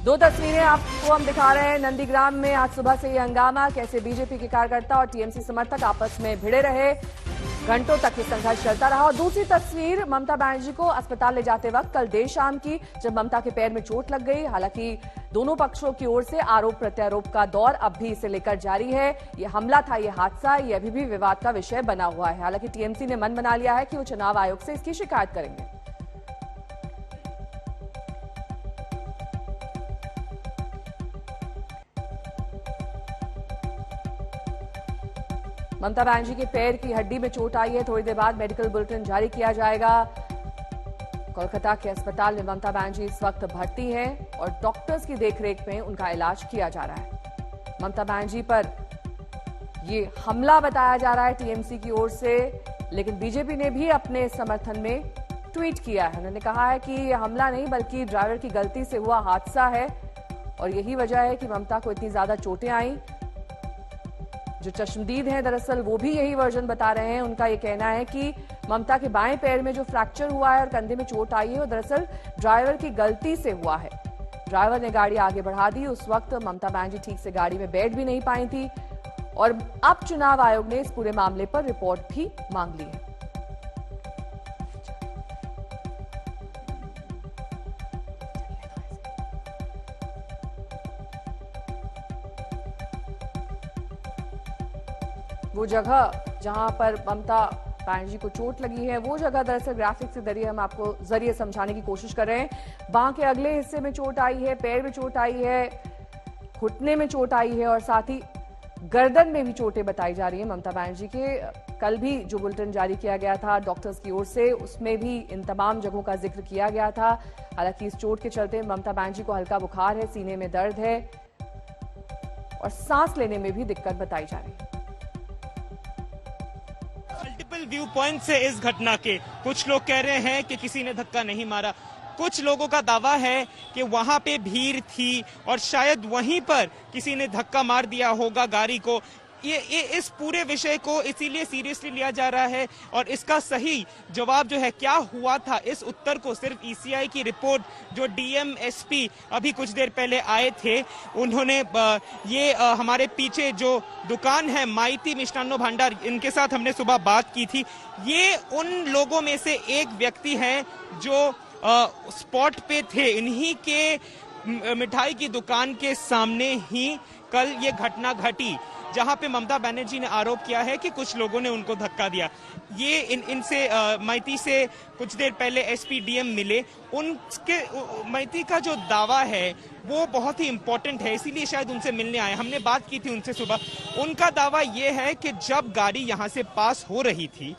दो तस्वीरें आपको हम दिखा रहे हैं। नंदीग्राम में आज सुबह से ये हंगामा, कैसे बीजेपी के कार्यकर्ता और टीएमसी समर्थक आपस में भिड़े रहे, घंटों तक ये संघर्ष चलता रहा। और दूसरी तस्वीर ममता बनर्जी को अस्पताल ले जाते वक्त कल देर शाम की, जब ममता के पैर में चोट लग गई। हालांकि दोनों पक्षों की ओर से आरोप प्रत्यारोप का दौर अब भी इसे लेकर जारी है। ये हमला था, ये हादसा, ये अभी भी विवाद का विषय बना हुआ है। हालांकि टीएमसी ने मन बना लिया है कि वो चुनाव आयोग से इसकी शिकायत करेंगे। ममता बनर्जी के पैर की हड्डी में चोट आई है। थोड़ी देर बाद मेडिकल बुलेटिन जारी किया जाएगा। कोलकाता के अस्पताल में ममता बनर्जी इस वक्त भर्ती है और डॉक्टर्स की देखरेख में उनका इलाज किया जा रहा है। ममता बनर्जी पर यह हमला बताया जा रहा है टीएमसी की ओर से, लेकिन बीजेपी ने भी अपने समर्थन में ट्वीट किया है। उन्होंने कहा है कि यह हमला नहीं बल्कि ड्राइवर की गलती से हुआ हादसा है और यही वजह है कि ममता को इतनी ज्यादा चोटें आई। जो चश्मदीद हैं दरअसल वो भी यही वर्जन बता रहे हैं। उनका ये कहना है कि ममता के बाएं पैर में जो फ्रैक्चर हुआ है और कंधे में चोट आई है वो दरअसल ड्राइवर की गलती से हुआ है। ड्राइवर ने गाड़ी आगे बढ़ा दी। उस वक्त ममता बनर्जी ठीक से गाड़ी में बैठ भी नहीं पाई थी और अब चुनाव आयोग ने इस पूरे मामले पर रिपोर्ट भी मांग ली है। वो जगह जहां पर ममता बनर्जी को चोट लगी है, वो जगह दरअसल ग्राफिक्स के जरिए हम आपको जरिए समझाने की कोशिश कर रहे हैं। बांह के अगले हिस्से में चोट आई है, पैर में चोट आई है, घुटने में चोट आई है और साथ ही गर्दन में भी चोटें बताई जा रही है ममता बनर्जी के। कल भी जो बुलेटिन जारी किया गया था डॉक्टर्स की ओर से, उसमें भी इन तमाम जगहों का जिक्र किया गया था। हालांकि इस चोट के चलते ममता बनर्जी को हल्का बुखार है, सीने में दर्द है और सांस लेने में भी दिक्कत बताई जा रही है। मल्टीपल व्यू पॉइंट से इस घटना के कुछ लोग कह रहे हैं कि किसी ने धक्का नहीं मारा। कुछ लोगों का दावा है कि वहां पे भीड़ थी और शायद वहीं पर किसी ने धक्का मार दिया होगा गाड़ी को। ये इस पूरे विषय को इसीलिए सीरियसली लिया जा रहा है और इसका सही जवाब जो है क्या हुआ था, इस उत्तर को सिर्फ ईसीआई की रिपोर्ट जो डीएम एसपी अभी कुछ देर पहले आए थे उन्होंने हमारे पीछे जो दुकान है माइती मिष्टान्नो भंडार, इनके साथ हमने सुबह बात की थी। ये उन लोगों में से एक व्यक्ति हैं जो स्पॉट पे थे। इन्हीं के मिठाई की दुकान के सामने ही कल ये घटना घटी, जहां पे ममता बनर्जी ने आरोप किया है कि कुछ लोगों ने उनको धक्का दिया। ये इनसे मैती से कुछ देर पहले एसपी डीएम मिले। उनके मैती का जो दावा है वो बहुत ही इंपॉर्टेंट है, इसीलिए शायद उनसे मिलने आए। हमने बात की थी उनसे सुबह। उनका दावा ये है कि जब गाड़ी यहां से पास हो रही थी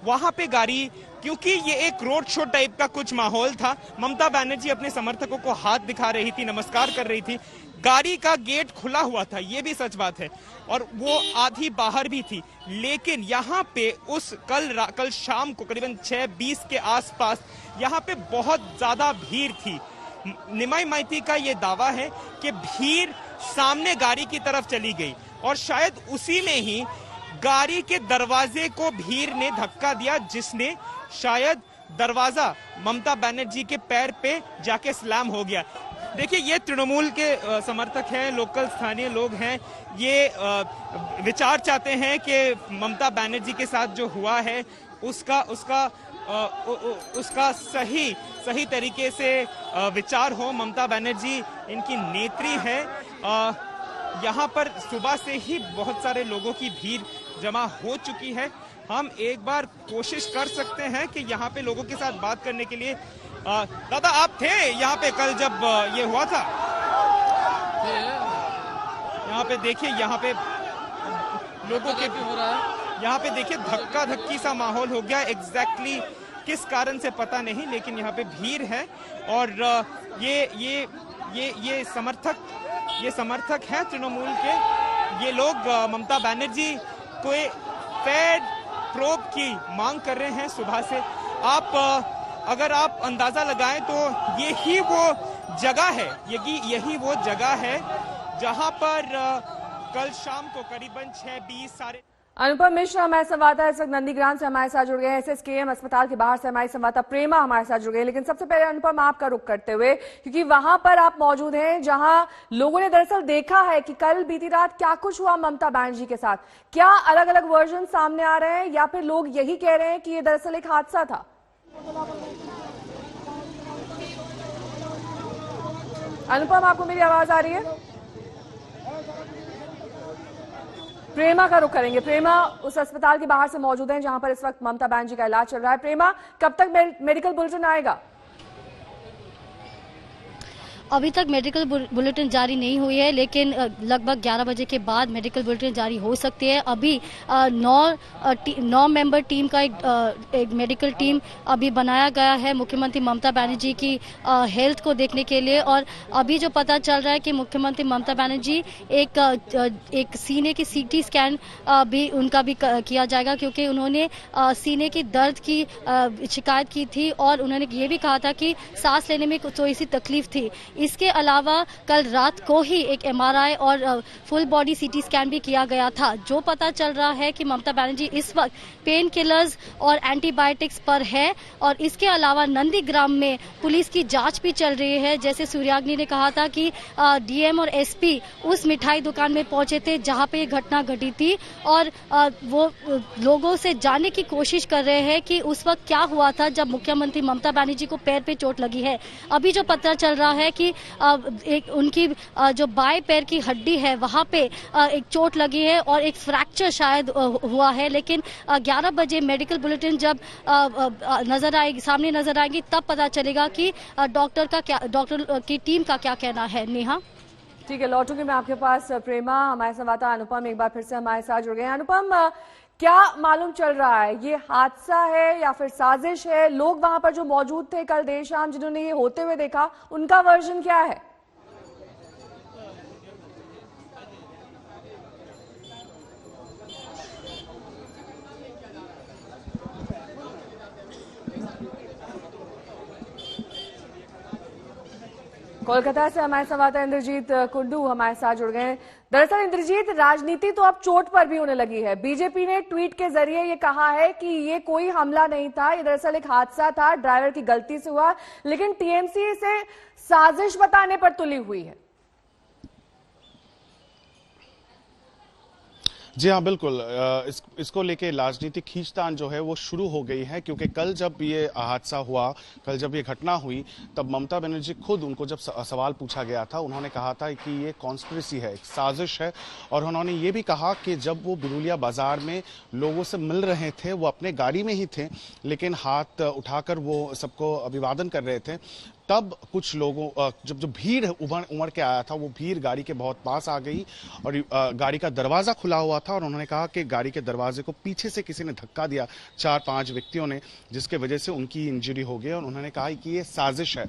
वहां पे गाड़ी, क्योंकि ये एक रोड शो टाइप का कुछ माहौल था, ममता बनर्जी अपने समर्थकों को हाथ दिखा रही थी, नमस्कार कर रही थी। गाड़ी का गेट खुला हुआ था, ये भी सच बात है, और वो आधी बाहर भी थी। लेकिन यहाँ पे उस कल शाम को करीबन 6:20 के आसपास यहाँ पे बहुत ज्यादा भीड़ थी। निमाई माइती का ये दावा है कि भीड़ सामने गाड़ी की तरफ चली गई और शायद उसी में ही गाड़ी के दरवाजे को भीड़ ने धक्का दिया, जिसने शायद दरवाजा ममता बनर्जी के पैर पे जाके स्लैम हो गया। देखिए, ये तृणमूल के समर्थक हैं, लोकल स्थानीय लोग हैं। ये विचार चाहते हैं कि ममता बनर्जी के साथ जो हुआ है उसका सही तरीके से विचार हो। ममता बनर्जी इनकी नेत्री है। यहाँ पर सुबह से ही बहुत सारे लोगों की भीड़ जमा हो चुकी है। हम एक बार कोशिश कर सकते हैं कि यहाँ पे लोगों के साथ बात करने के लिए। दादा, आप थे यहाँ पे कल जब ये हुआ था? यहाँ पे देखिए, यहाँ पे लोगों के हो रहा है, यहाँ पे देखिए धक्का धक्की सा माहौल हो गया। एग्जैक्टली किस कारण से पता नहीं, लेकिन यहाँ पे भीड़ है और ये समर्थक हैं तृणमूल के। ये लोग ममता बनर्जी को फेयर प्रोब की मांग कर रहे हैं सुबह से। अगर आप अंदाजा लगाएं तो यही वो जगह है जहां पर कल शाम को करीबन 6:20 साढ़े अनुपम मिश्र हमारे संवाददाता इस वक्त नंदीग्राम से हमारे साथ जुड़ गए हैं। एसएसकेएम अस्पताल के बाहर से हमारी संवाददाता प्रेमा हमारे साथ जुड़ गए। लेकिन सबसे पहले अनुपम आपका रुख करते हुए, क्योंकि वहां पर आप मौजूद हैं जहां लोगों ने दरअसल देखा है कि कल बीती रात क्या कुछ हुआ ममता बनर्जी के साथ। क्या अलग अलग वर्जन सामने आ रहे हैं या फिर लोग यही कह रहे हैं कि ये दरअसल एक हादसा था? अनुपम, आपको मेरी आवाज आ रही है? प्रेमा का रुख करेंगे। प्रेमा उस अस्पताल के बाहर से मौजूद हैं जहां पर इस वक्त ममता बनर्जी का इलाज चल रहा है। प्रेमा, कब तक मेडिकल बुलेटिन आएगा? अभी तक मेडिकल बुलेटिन जारी नहीं हुई है, लेकिन लगभग 11 बजे के बाद मेडिकल बुलेटिन जारी हो सकती है। अभी 9 मेंबर टीम का एक मेडिकल टीम अभी बनाया गया है मुख्यमंत्री ममता बनर्जी की हेल्थ को देखने के लिए। और अभी जो पता चल रहा है कि मुख्यमंत्री ममता बनर्जी एक सीने की सीटी स्कैन भी उनका भी किया जाएगा, क्योंकि उन्होंने सीने की दर्द की शिकायत की थी और उन्होंने ये भी कहा था कि सांस लेने में थोड़ी सी तकलीफ थी। इसके अलावा कल रात को ही एक एमआरआई और फुल बॉडी सीटी स्कैन भी किया गया था। जो पता चल रहा है कि ममता बनर्जी इस वक्त पेन किलर्स और एंटीबायोटिक्स पर है। और इसके अलावा नंदीग्राम में पुलिस की जांच भी चल रही है। जैसे सूर्याग्नि ने कहा था कि डीएम और एसपी उस मिठाई दुकान में पहुंचे थे जहां पे ये घटना घटी थी और वो लोगों से जानने की कोशिश कर रहे हैं कि उस वक्त क्या हुआ था जब मुख्यमंत्री ममता बनर्जी को पैर पे चोट लगी है। अभी जो पता चल रहा है कि एक उनकी जो बाएं पैर की हड्डी है वहां पे एक चोट लगी है और एक फ्रैक्चर शायद हुआ है। लेकिन 11 बजे मेडिकल बुलेटिन जब सामने नजर आएगी तब पता चलेगा कि डॉक्टर की टीम का क्या कहना है। नेहा, ठीक है, लौटूंगी मैं आपके पास। प्रेमा, हमारे संवाददाता अनुपम एक बार फिर से हमारे साथ जुड़ गए हैं। अनुपम, क्या मालूम चल रहा है, ये हादसा है या फिर साजिश है? लोग वहां पर जो मौजूद थे कल देर शाम जिन्होंने ये होते हुए देखा, उनका वर्जन क्या है? कोलकाता से हमारे संवाददाता इंद्रजीत कुंडू हमारे साथ जुड़ गए हैं। दरअसल इंद्रजीत, राजनीति तो अब चोट पर भी होने लगी है। बीजेपी ने ट्वीट के जरिए ये कहा है कि ये कोई हमला नहीं था, ये दरअसल एक हादसा था, ड्राइवर की गलती से हुआ। लेकिन टीएमसी इसे साजिश बताने पर तुली हुई है। जी हाँ, बिल्कुल। इसको लेके राजनीतिक खींचतान जो है वो शुरू हो गई है, क्योंकि कल जब ये हादसा हुआ, कल जब ये घटना हुई, तब ममता बनर्जी खुद उनको जब सवाल पूछा गया था, उन्होंने कहा था कि ये कॉन्स्पिरेसी है, एक साजिश है। और उन्होंने ये भी कहा कि जब वो बिरुलिया बाजार में लोगों से मिल रहे थे, वो अपने गाड़ी में ही थे, लेकिन हाथ उठाकर वो सबको अभिवादन कर रहे थे, तब कुछ लोगों जब जो भीड़ उमड़ के आया था, वो भीड़ गाड़ी के बहुत पास आ गई और गाड़ी का दरवाजा खुला हुआ था। और उन्होंने कहा कि गाड़ी के दरवाजे को पीछे से किसी ने धक्का दिया, 4-5 व्यक्तियों ने, जिसके वजह से उनकी इंजरी हो गई। और उन्होंने कहा कि ये साजिश है।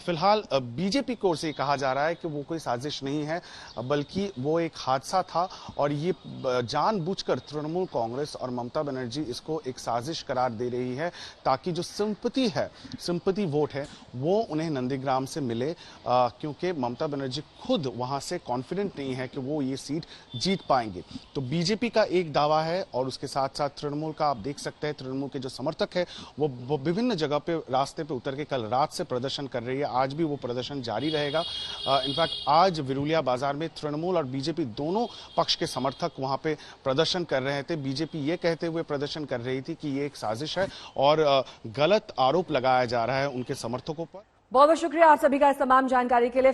फिलहाल बीजेपी की ओर से कहा जा रहा है कि वो कोई साजिश नहीं है, बल्कि वो एक हादसा था और ये जानबूझकर तृणमूल कांग्रेस और ममता बनर्जी इसको एक साजिश करार दे रही है, ताकि जो सिंपैथी वोट है वो उन्हें नंदीग्राम से मिले, क्योंकि ममता बनर्जी खुद वहां से कॉन्फिडेंट नहीं है कि वो ये सीट जीत पाएंगे। तो बीजेपी का एक दावा है और उसके साथ साथ तृणमूल का आप देख सकते हैं, तृणमूल के जो समर्थक है वो विभिन्न जगह पे रास्ते पे उतर के कल रात से प्रदर्शन कर रही है। आज भी वो प्रदर्शन जारी रहेगा। इनफैक्ट आज विरुलिया बाजार में तृणमूल और बीजेपी दोनों पक्ष के समर्थक वहां पे प्रदर्शन कर रहे थे। बीजेपी ये कहते हुए प्रदर्शन कर रही थी कि ये एक साजिश है और गलत आरोप लगाया जा रहा है उनके समर्थकों पर। बहुत बहुत शुक्रिया आप सभी का इस तमाम जानकारी के लिए।